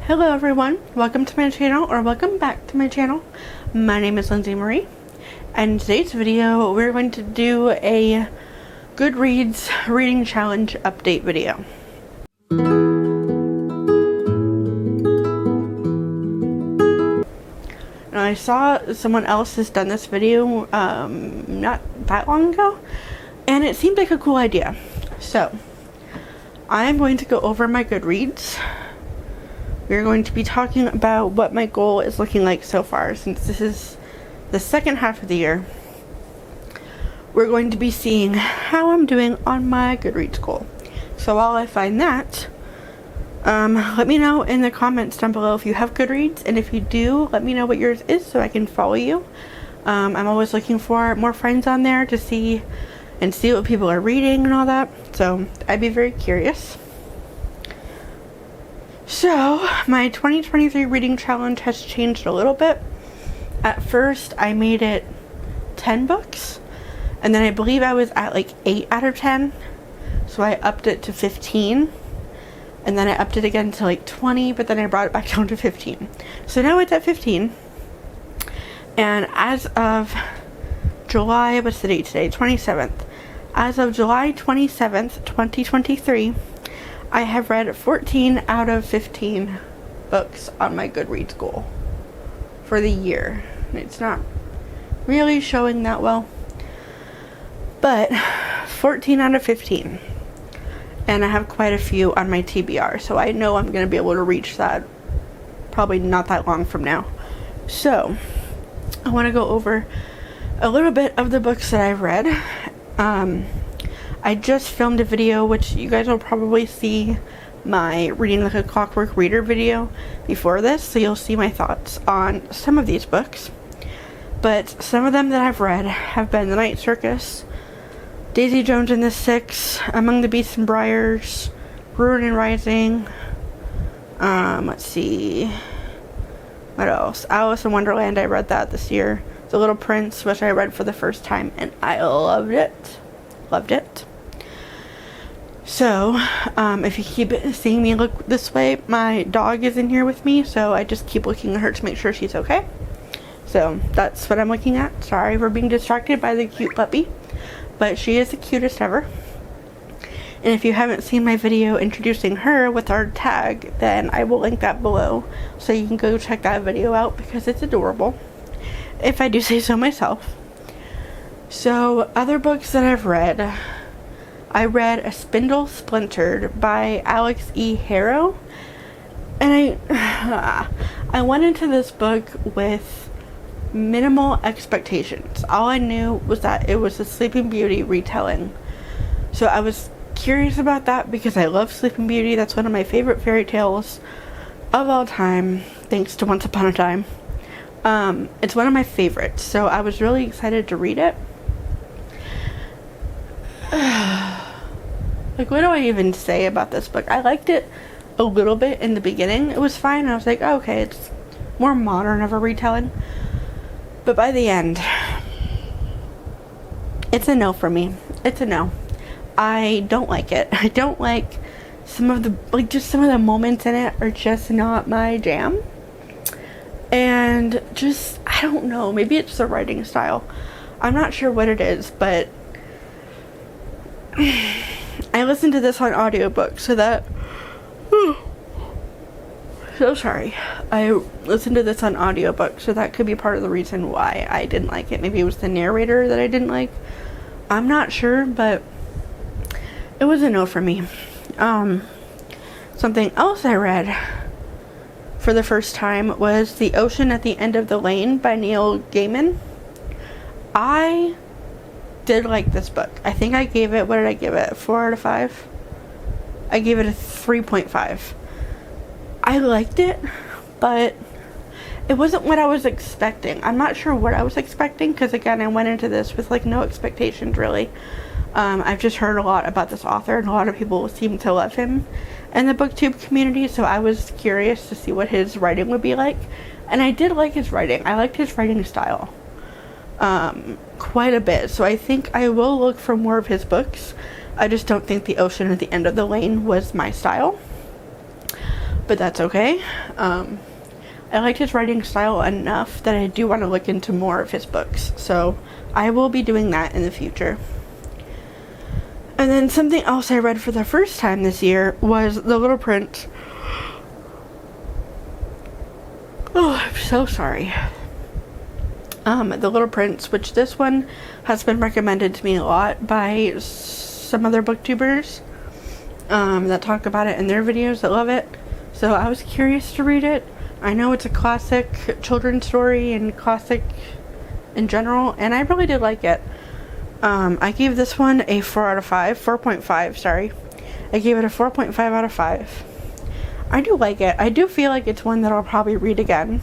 Hello everyone, welcome to my channel, or welcome back to my channel. My name is Lindsay Marie, and in today's video we're going to do a Goodreads reading challenge update video. Now I saw someone else has done this video not that long ago, and it seemed like a cool idea. So I'm going to go over my Goodreads. We're going to be talking about what my goal is looking like so far, since this is the second half of the year. We're going to be seeing how I'm doing on my Goodreads goal. So while I find that, let me know in the comments down below if you have Goodreads, and if you do, let me know what yours is so I can follow you. I'm always looking for more friends on there to see what people are reading and all that, so I'd be very curious. So, my 2023 reading challenge has changed a little bit. At first, I made it 10 books, and then I believe I was at like 8 out of 10, so I upped it to 15, and then I upped it again to like 20, but then I brought it back down to 15. So now it's at 15, and as of July, what's the date today? 27th. As of July 27th, 2023, I have read 14 out of 15 books on my Goodreads goal for the year. It's not really showing that well, but 14 out of 15. And I have quite a few on my TBR, so I know I'm going to be able to reach that probably not that long from now. So I want to go over a little bit of the books that I've read. I just filmed a video, which you guys will probably see my Reading Like a Clockwork Reader video before this, so you'll see my thoughts on some of these books. But some of them that I've read have been The Night Circus, Daisy Jones and the Six, Among the Beasts and Briars, Ruin and Rising, let's see, what else? Alice in Wonderland, I read that this year. The Little Prince, which I read for the first time, and I loved it. Loved it. So, if you keep seeing me look this way, my dog is in here with me, so I just keep looking at her to make sure she's okay. So, that's what I'm looking at. Sorry for being distracted by the cute puppy, but she is the cutest ever. And if you haven't seen my video introducing her with our tag, then I will link that below, so you can go check that video out because it's adorable, if I do say so myself. So, other books that I've read, I read A Spindle Splintered by Alex E. Harrow, and I went into this book with minimal expectations. All I knew was that it was a Sleeping Beauty retelling, so I was curious about that because I love Sleeping Beauty. That's one of my favorite fairy tales of all time, thanks to Once Upon a Time. It's one of my favorites, so I was really excited to read it. Like, what do I even say about this book? I liked it a little bit in the beginning. It was fine. I was like, oh, okay, it's more modern of a retelling. But by the end, it's a no for me. It's a no. I don't like it. I don't like some of the moments in it are just not my jam. And just, I don't know, maybe it's the writing style. I'm not sure what it is, but I listened to this on audiobook, so that, so sorry. I listened to this on audiobook, so that could be part of the reason why I didn't like it. Maybe it was the narrator that I didn't like. I'm not sure, but it was a no for me. Something else I read for the first time was The Ocean at the End of the Lane by Neil Gaiman. I did like this book. I think I gave it, what did I give it? 4 out of 5? I gave it a 3.5. I liked it, but it wasn't what I was expecting. I'm not sure what I was expecting, because again, I went into this with like no expectations really. I've just heard a lot about this author, and a lot of people seem to love him in the booktube community, so I was curious to see what his writing would be like, and I did like his writing. I liked his writing style quite a bit, so I think I will look for more of his books. I just don't think The Ocean at the End of the Lane was my style. but that's okay. I liked his writing style enough that I do want to look into more of his books, so I will be doing that in the future. And then something else I read for the first time this year was The Little Prince. Oh, I'm so sorry. The Little Prince, which this one has been recommended to me a lot by some other booktubers that talk about it in their videos that love it. So I was curious to read it. I know it's a classic children's story and classic in general, and I really did like it. I gave this one a 4.5, sorry. I gave it a 4.5 out of 5. I do like it. I do feel like it's one that I'll probably read again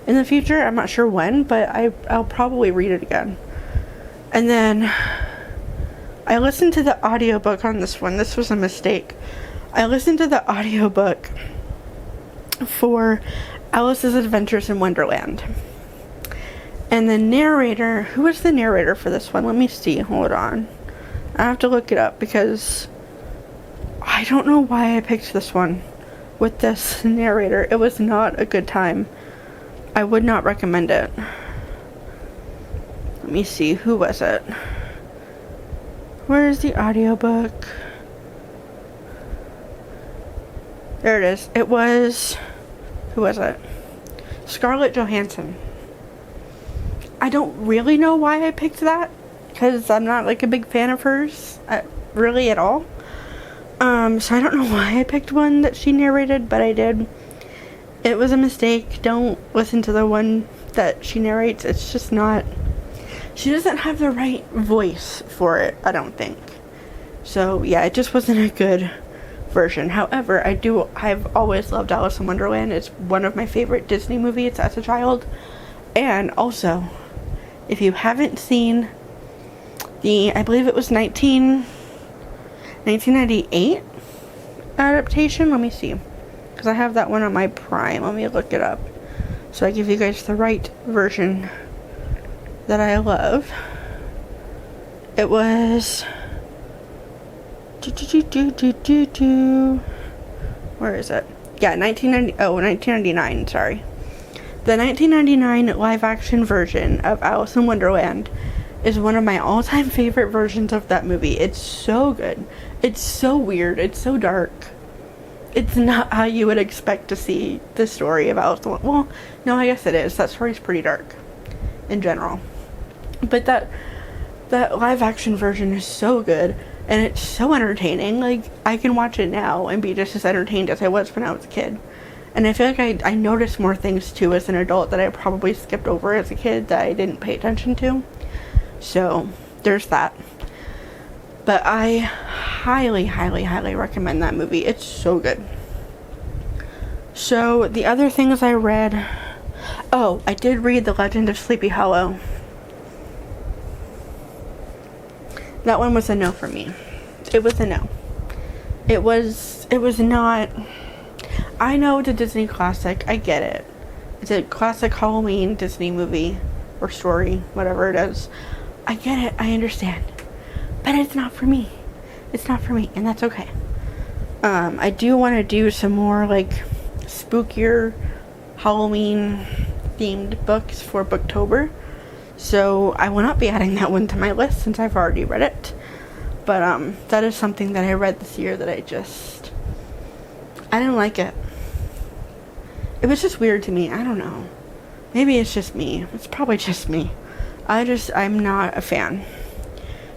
in the future. I'm not sure when, but I'll probably read it again. And then I listened to the audiobook on this one. This was a mistake. I listened to the audiobook for Alice's Adventures in Wonderland. And the narrator, who was the narrator for this one? Let me see. Hold on. I have to look it up because I don't know why I picked this one with this narrator. It was not a good time. I would not recommend it. Let me see. Who was it? Where is the audiobook? There it is. It was... Who was it? Scarlett Johansson. I don't really know why I picked that, because I'm not like a big fan of hers, really at all. So I don't know why I picked one that she narrated, but I did. It was a mistake. Don't listen to the one that she narrates. It's just not... She doesn't have the right voice for it, I don't think. So yeah, it just wasn't a good version. However, I've always loved Alice in Wonderland. It's one of my favorite Disney movies as a child. And also, if you haven't seen the, I believe it was 1998 adaptation, let me see, because I have that one on my Prime. Let me look it up so I give you guys the right version that I love. It was where is it? Yeah, 1999, sorry. The 1999 live-action version of Alice in Wonderland is one of my all-time favorite versions of that movie. It's so good. It's so weird. It's so dark. It's not how you would expect to see the story of Alice in Wonderland. Well, no, I guess it is. That story's pretty dark in general. But that live-action version is so good, and it's so entertaining. Like, I can watch it now and be just as entertained as I was when I was a kid. And I feel like I noticed more things, too, as an adult that I probably skipped over as a kid that I didn't pay attention to. So, there's that. But I highly, highly, highly recommend that movie. It's so good. So, the other things I read... Oh, I did read The Legend of Sleepy Hollow. That one was a no for me. It was a no. It was not... I know it's a Disney classic. I get it. It's a classic Halloween Disney movie or story, whatever it is. I get it. I understand. But it's not for me. It's not for me, and that's okay. I do want to do some more, like, spookier Halloween themed books for Booktober. So I will not be adding that one to my list since I've already read it. But that is something that I read this year that I didn't like it. It was just weird to me. I don't know. Maybe it's just me. It's probably just me. I'm not a fan.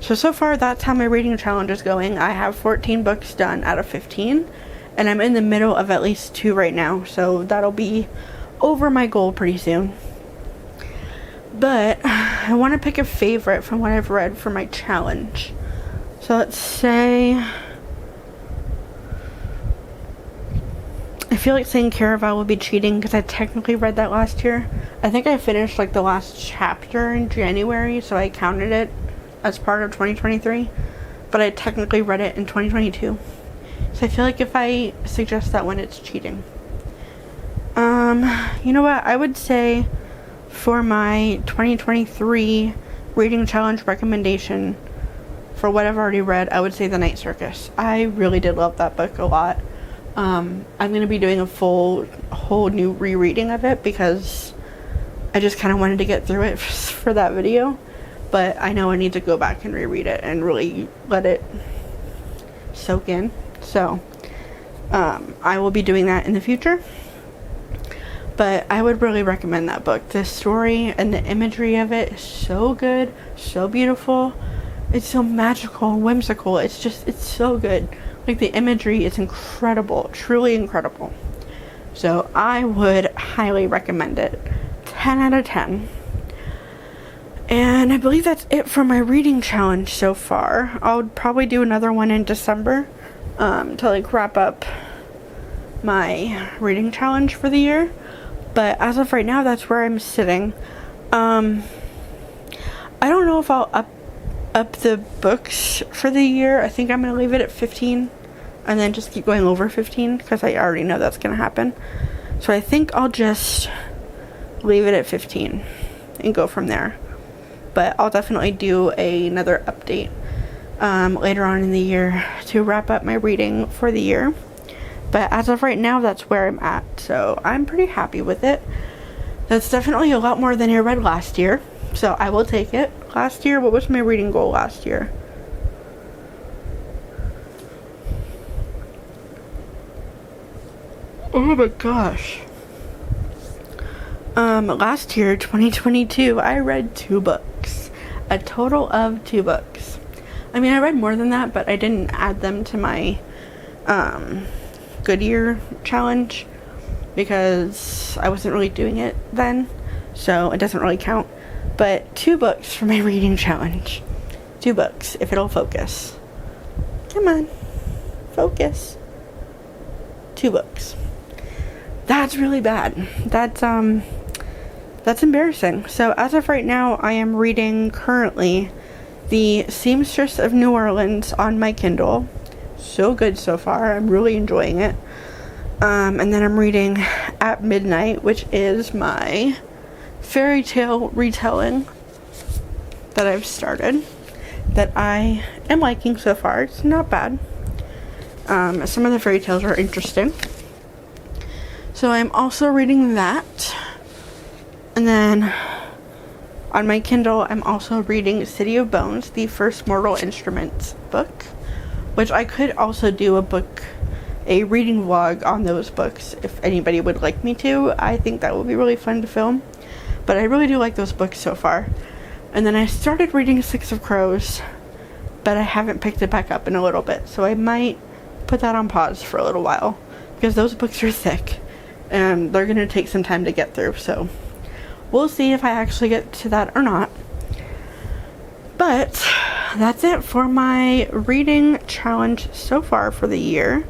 So far that's how my reading challenge is going. I have 14 books done out of 15. And I'm in the middle of at least 2 right now. So that'll be over my goal pretty soon. But I want to pick a favorite from what I've read for my challenge. So let's say... I feel like saying Caraval would be cheating because I technically read that last year. I think I finished like the last chapter in January, so I counted it as part of 2023. But I technically read it in 2022. So I feel like if I suggest that one, it's cheating. You know what? I would say for my 2023 reading challenge recommendation for what I've already read, I would say The Night Circus. I really did love that book a lot. I'm going to be doing a whole new rereading of it because I just kind of wanted to get through it for that video. But I know I need to go back and reread it and really let it soak in. So I will be doing that in the future. But I would really recommend that book. The story and the imagery of it is so good, so beautiful. It's so magical and whimsical. It's so good. Like, the imagery is incredible, truly incredible. So I would highly recommend it. 10 out of 10. And I believe that's it for my reading challenge so far. I'll probably do another one in December to like wrap up my reading challenge for the year. But as of right now, that's where I'm sitting. I don't know if I'll up the books for the year. I think I'm going to leave it at 15 and then just keep going over 15 because I already know that's going to happen. So I think I'll just leave it at 15 and go from there. But I'll definitely do another update later on in the year to wrap up my reading for the year. But as of right now, that's where I'm at. So I'm pretty happy with it. That's definitely a lot more than I read last year. So I will take it. Last year, what was my reading goal last year? Oh my gosh. Last year, 2022, I read 2 books. A total of 2 books. I mean, I read more than that, but I didn't add them to my good year challenge because I wasn't really doing it then, so it doesn't really count. But 2 books for my reading challenge. 2 books, if it'll focus. Come on, focus. 2 books. That's really bad. That's embarrassing. So as of right now, I am reading currently The Seamstress of New Orleans on my Kindle. So good so far. I'm really enjoying it. And then I'm reading At Midnight, which is my fairy tale retelling that I've started that I am liking so far. It's not bad. Some of the fairy tales are interesting. So I'm also reading that. And then on my Kindle, I'm also reading City of Bones, the First Mortal Instruments book, which I could also do a reading vlog on those books if anybody would like me to. I think that would be really fun to film. But I really do like those books so far. And then I started reading Six of Crows, but I haven't picked it back up in a little bit. So I might put that on pause for a little while because those books are thick and they're going to take some time to get through. So we'll see if I actually get to that or not. But that's it for my reading challenge so far for the year.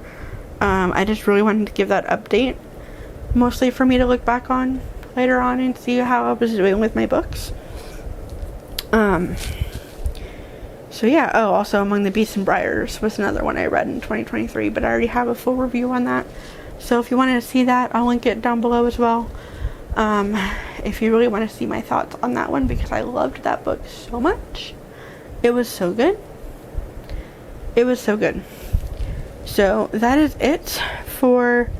I just really wanted to give that update, mostly for me to look back on later on and see how I was doing with my books. So yeah, also Among the Beasts and Briars was another one I read in 2023, but I already have a full review on that. So if you wanted to see that, I'll link it down below as well. If you really want to see my thoughts on that one, because I loved that book so much. It was so good. It was so good. So that is it for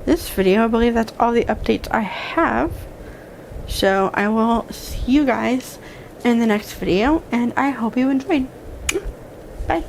this video. I believe that's all the updates I have. So I will see you guys in the next video, and I hope you enjoyed. Bye.